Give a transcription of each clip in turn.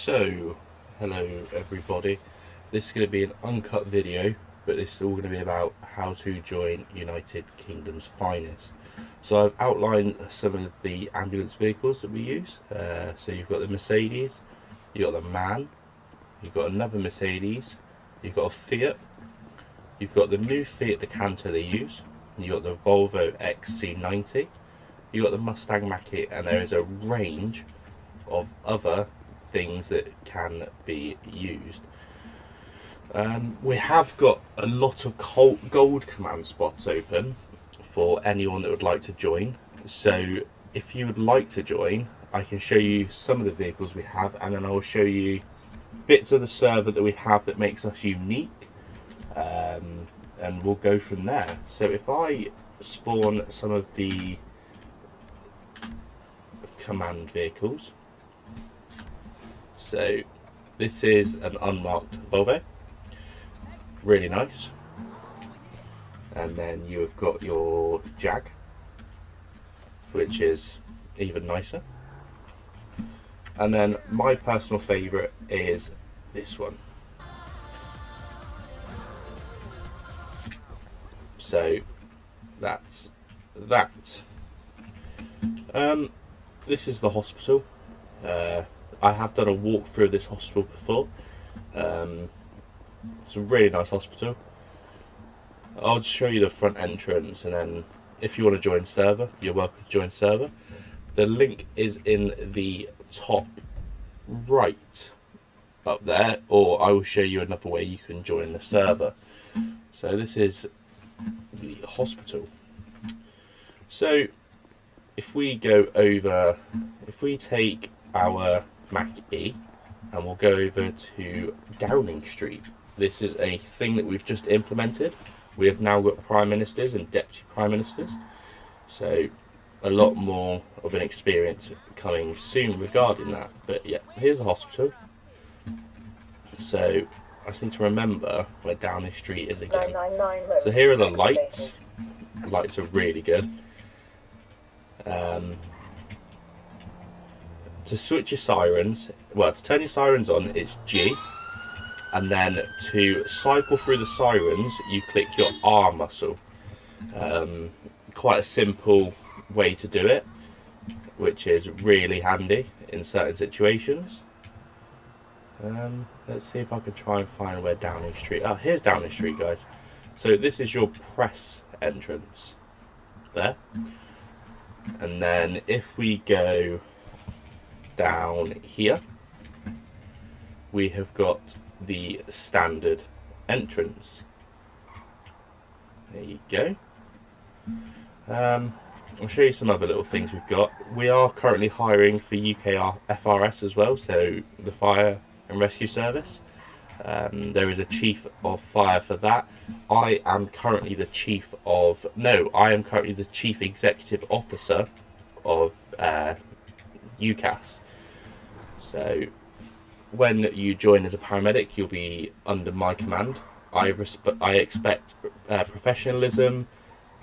So, hello everybody. This is going to be an uncut video, but this is all going to be about how to join United Kingdom's finest. So I've outlined some of the ambulance vehicles that we use. So you've got the Mercedes, you've got the MAN, you've got another Mercedes, you've got a Fiat, you've got the new Fiat Decanter they use, you've got the Volvo XC90, you've got the Mustang Mach-E, and there is a range of other things that can be used. We have got a lot of gold command spots open for anyone that would like to join. So if you would like to join, I can show you some of the vehicles we have, and then I will show you bits of the server that we have that makes us unique, and we'll go from there. So if I spawn some of the command vehicles, so this is an unmarked Volvo, really nice. And then you have got your Jag, which is even nicer. And then my personal favourite is this one. So that's that. This is the hospital. I have done a walk through this hospital before. It's a really nice hospital. I'll just show you the front entrance, and then if you want to join server, you're welcome to join server. The link is in the top right up there, or I will show you another way you can join the server. So this is the hospital. So if we go over, if we take our Mach-E and we'll go over to Downing Street. This is a thing that we've just implemented. We have now got prime ministers and deputy prime ministers, so a lot more of an experience coming soon regarding that. But yeah, here's the hospital. So I just need to remember where Downing Street is again. So here are the lights. The lights are really good. To switch your sirens, well, to turn your sirens on, it's G. And then to cycle through the sirens, you click your R muscle. Quite a simple way to do it, which is really handy in certain situations. Let's see if I can try and find where Downing Street... Oh, here's Downing Street, guys. So this is your press entrance. There. And then if we go down here, we have got the standard entrance. There you go. I'll show you some other little things we've got. We are currently hiring for UK FRS as well, so the Fire and Rescue Service. There is a Chief of Fire for that. I am currently the Chief Executive Officer of UCAS. So when you join as a paramedic, you'll be under my command. I expect professionalism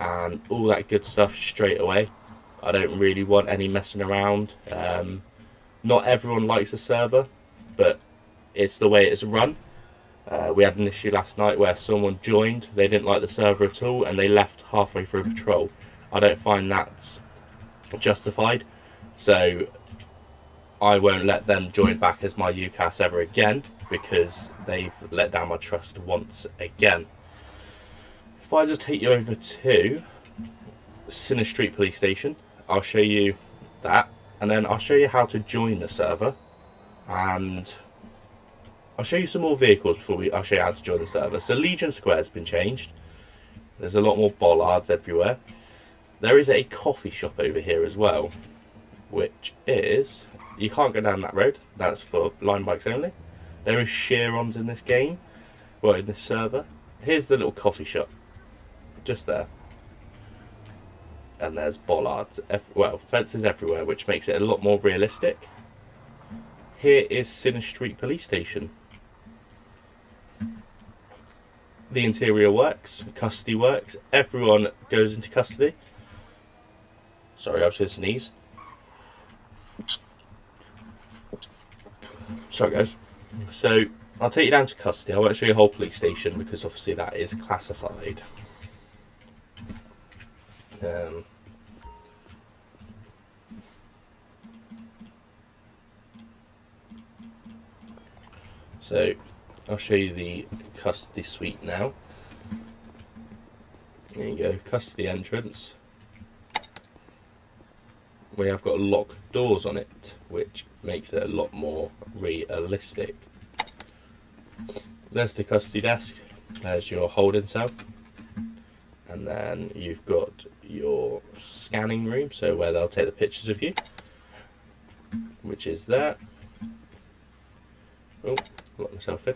and all that good stuff straight away. I don't really want any messing around. Not everyone likes a server, but it's the way it's run. We had an issue last night where someone joined, they didn't like the server at all, and they left halfway through patrol. I don't find that's justified, so I won't let them join back as my UCAS ever again, because they've let down my trust once again. If I just take you over to Sinner Street Police Station, I'll show you that, and then I'll show you how to join the server, and I'll show you some more vehicles before I'll show you how to join the server. So Legion Square has been changed. There's a lot more bollards everywhere. There is a coffee shop over here as well, which is... You can't go down that road. That's for line bikes only. There is shear-ons in this game. Well, in this server. Here's the little coffee shop. Just there. And there's bollards. Fences everywhere, which makes it a lot more realistic. Here is Sinner Street Police Station. The interior works. Custody works. Everyone goes into custody. Sorry, I was going to sneeze. Sorry guys. So I'll take you down to custody. I won't show you the whole police station because obviously that is classified. So I'll show you the custody suite now. There you go, custody entrance. We have got locked doors on it, which makes it a lot more realistic. There's the custody desk, there's your holding cell, and then you've got your scanning room, so where they'll take the pictures of you, which is there. Oh, locked myself in.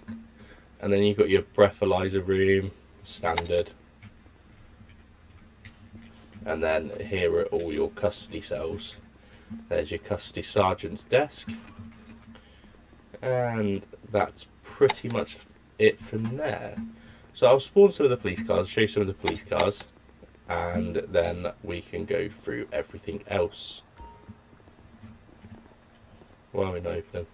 And then you've got your breathalyzer room, standard. And then here are all your custody cells. There's your custody sergeant's desk. And that's pretty much it from there. So I'll spawn some of the police cars, show you some of the police cars, and then we can go through everything else. Why are we not opening?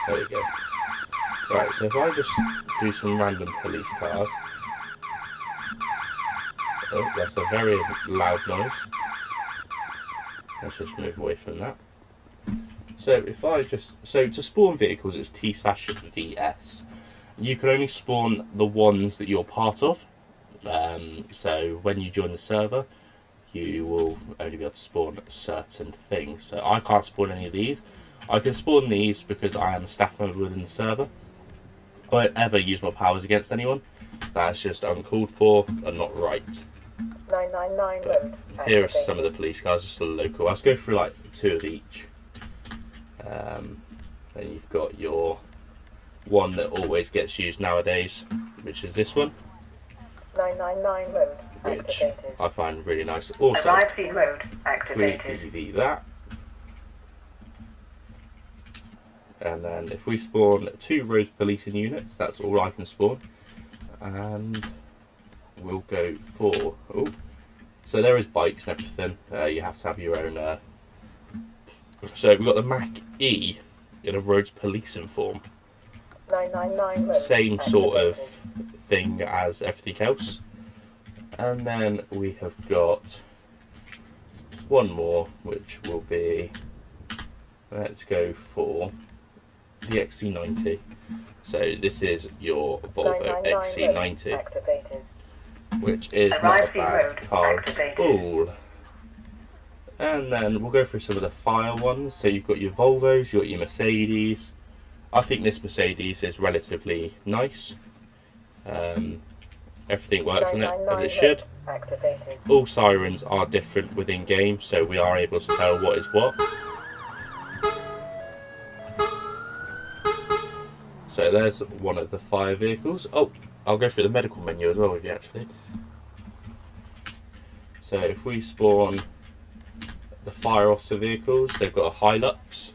There we go. Right, so if I just do some random police cars. Oh, that's a very loud noise. Let's just move away from that. So if I just, so to spawn vehicles it's T/VS. You can only spawn the ones that you're part of. So when you join the server, you will only be able to spawn certain things. So I can't spawn any of these. I can spawn these because I am a staff member within the server. I won't ever use my powers against anyone. That's just uncalled for and not right. 999 road. Here are some of the police cars, just a local. I'll go through like 2 of each. Then you've got your one that always gets used nowadays, which is this one. 999 road. Which Activated. I find really nice. Also, Arrive road. we Activated. DV that. And then if we spawn 2 road policing units, that's all I can spawn. And we'll go for, oh, so there is bikes and everything. You have to have your own. So we've got the Mac E in a roads policing form. 999 road. Same sort of Activated. thing as everything else. And then we have got one more, which will be, let's go for the XC90. So this is your Volvo 999 XC90, road. Activated. which is not a Arrive bad road. car at Activated. all. And then we'll go through some of the fire ones. So you've got your Volvos, you've got your Mercedes. I think this Mercedes is relatively nice. Everything works on it as it should. Activated. All sirens are different within game, so we are able to tell what is what. So there's one of the fire vehicles. Oh, I'll go through the medical menu as well with you actually. So if we spawn the fire officer vehicles, they've got a Hilux,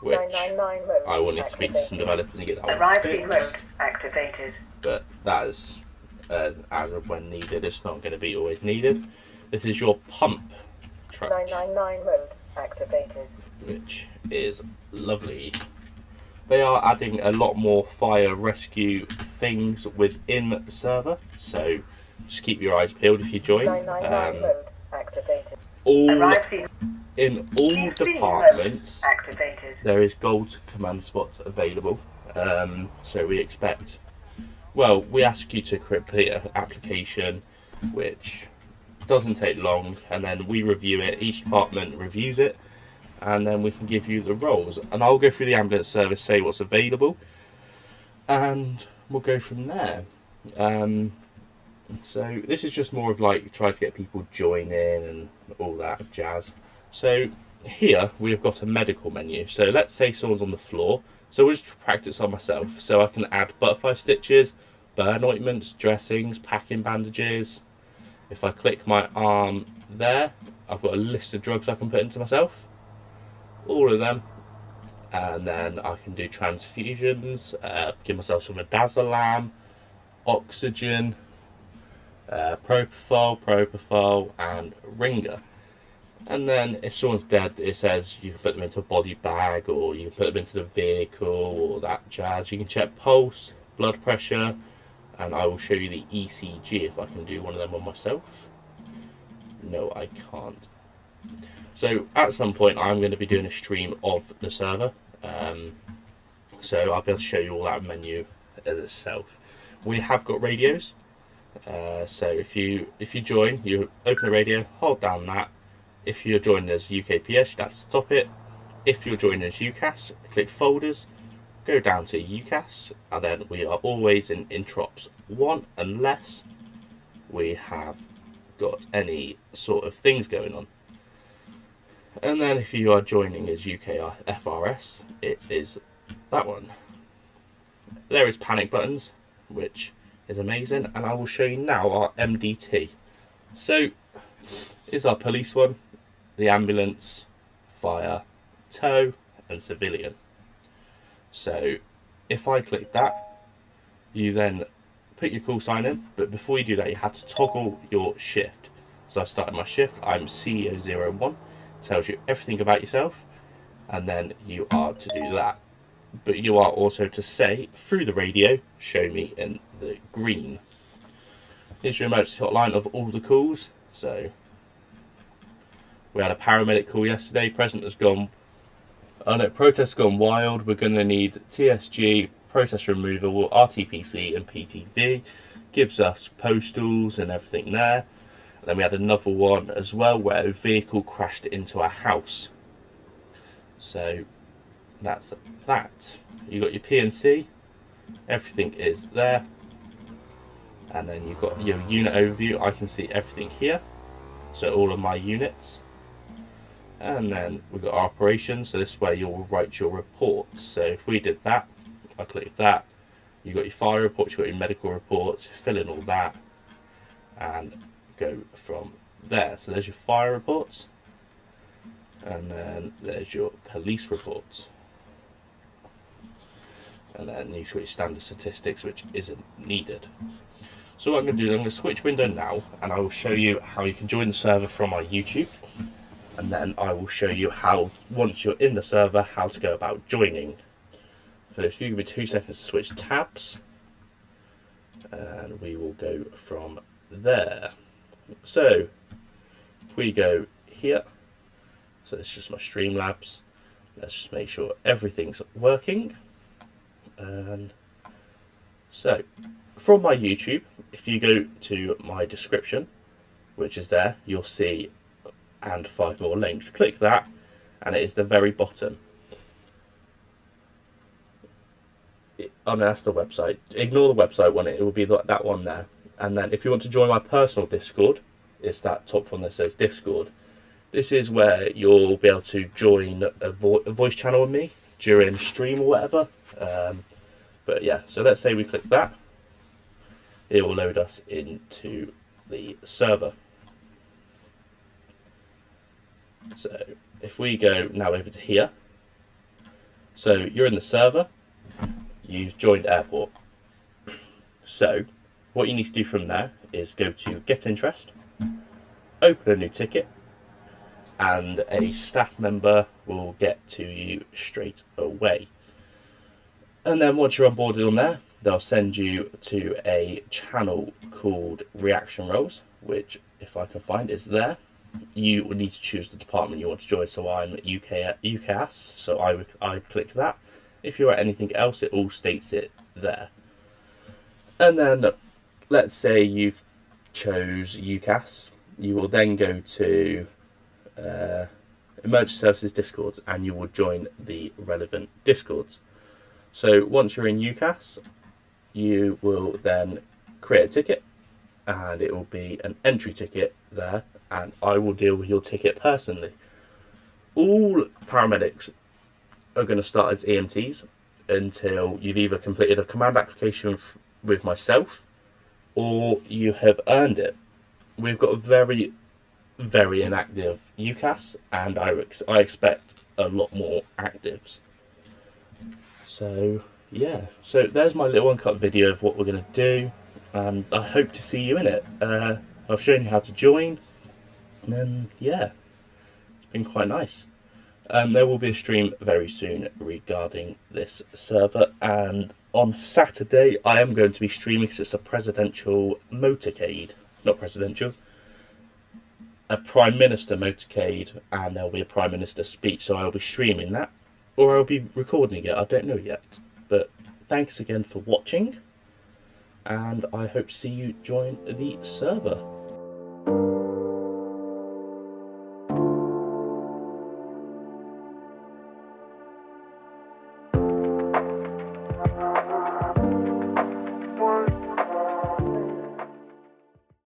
which 999 road. I will need to speak to some developers and get that one Arrive fixed. road. Activated. But that is as of when needed. It's not going to be always needed. This is your pump truck, 999 road. Activated. which is lovely. They are adding a lot more fire rescue things within the server, so just keep your eyes peeled if you join. 999 road. Activated. All Arrive in all departments, activated. there is gold command spots available. So we expect, well, we ask you to complete an application, which doesn't take long, and then we review it. Each department reviews it, and then we can give you the roles. And I'll go through the ambulance service, say what's available, and we'll go from there. So this is just more of like trying to get people join in and all that jazz. So here we have got a medical menu. So let's say someone's on the floor. So we'll just practice on myself. So I can add butterfly stitches, burn ointments, dressings, packing bandages. If I click my arm there, I've got a list of drugs I can put into myself. All of them. And then I can do transfusions, give myself some midazolam, oxygen, propofol, and ringer. And then if someone's dead, it says you can put them into a body bag, or you can put them into the vehicle, or that jazz. You can check pulse, blood pressure, and I will show you the ECG if I can do one of them on myself. No, I can't. So at some point I'm going to be doing a stream of the server, so I'll be able to show you all that menu as itself. We have got radios, so if you join, you open the radio, hold down that. If you're joining as UKPS, you'd have to stop it. If you're joining as UCAS, click folders, go down to UCAS, and then we are always in Introps 1 unless we have got any sort of things going on. And then if you are joining as UKFRS, it is that one. There is panic buttons, which is amazing, and I will show you now our MDT. So is our police one, the ambulance, fire, tow, and civilian. So if I click that, you then put your call sign in, but before you do that, you have to toggle your shift. So I started my shift, I'm CEO01, tells you everything about yourself, and then you are to do that. But you are also to say through the radio, show me in the green. Here's your emergency hotline of all the calls. So we had a paramedic call yesterday, protest has gone wild, we're going to need TSG, protest removal, RTPC and PTV. Gives us postals and everything there. And then we had another one as well where a vehicle crashed into a house. So that's that. You got your PNC, everything is there. And then you've got your unit overview. I can see everything here, so all of my units. And then we've got our operations, so this is where you'll write your reports. So if we did that, I click that, you've got your fire reports, you've got your medical reports, fill in all that, and go from there. So there's your fire reports, and then there's your police reports. And then you've got your standard statistics, which isn't needed. So what I'm going to do is I'm going to switch window now, and I will show you how you can join the server from our YouTube. And then I will show you how, once you're in the server, how to go about joining. So if you give me 2 seconds to switch tabs, and we will go from there. So if we go here, so it's just my Streamlabs. Let's just make sure everything's working. And so from my YouTube, if you go to my description, which is there, you'll see and 5 more links. Click that, and it is the very bottom. That's the website. Ignore the website one, it will be that one there. And then if you want to join my personal Discord, it's that top one that says Discord. This is where you'll be able to join a voice channel with me during stream or whatever. But yeah, so let's say we click that. It will load us into the server. So if we go now over to here, so you're in the server, you've joined airport. So what you need to do from there is go to get interest, open a new ticket, and a staff member will get to you straight away. And then once you're onboarded on there, they'll send you to a channel called Reaction Roles, which if I can find is there. You would need to choose the department you want to join. So I'm UCAS, so I click that. If you're at anything else, it all states it there. And then let's say you've chose UCAS, you will then go to Emergency Services Discords, and you will join the relevant Discords. So once you're in UCAS, you will then create a ticket, and it will be an entry ticket there, and I will deal with your ticket personally. All paramedics are going to start as EMTs until you've either completed a command application with myself or you have earned it. We've got a very, very inactive UCAS, and I expect a lot more actives. So yeah, so there's my little uncut video of what we're going to do. and I hope to see you in it. I've shown you how to join, and then yeah, it's been quite nice. There will be a stream very soon regarding this server, and on Saturday I am going to be streaming because it's a presidential motorcade. Not presidential, a Prime Minister motorcade, and there'll be a Prime Minister speech, so I'll be streaming that. Or I'll be recording it, I don't know yet. But thanks again for watching, and I hope to see you join the server.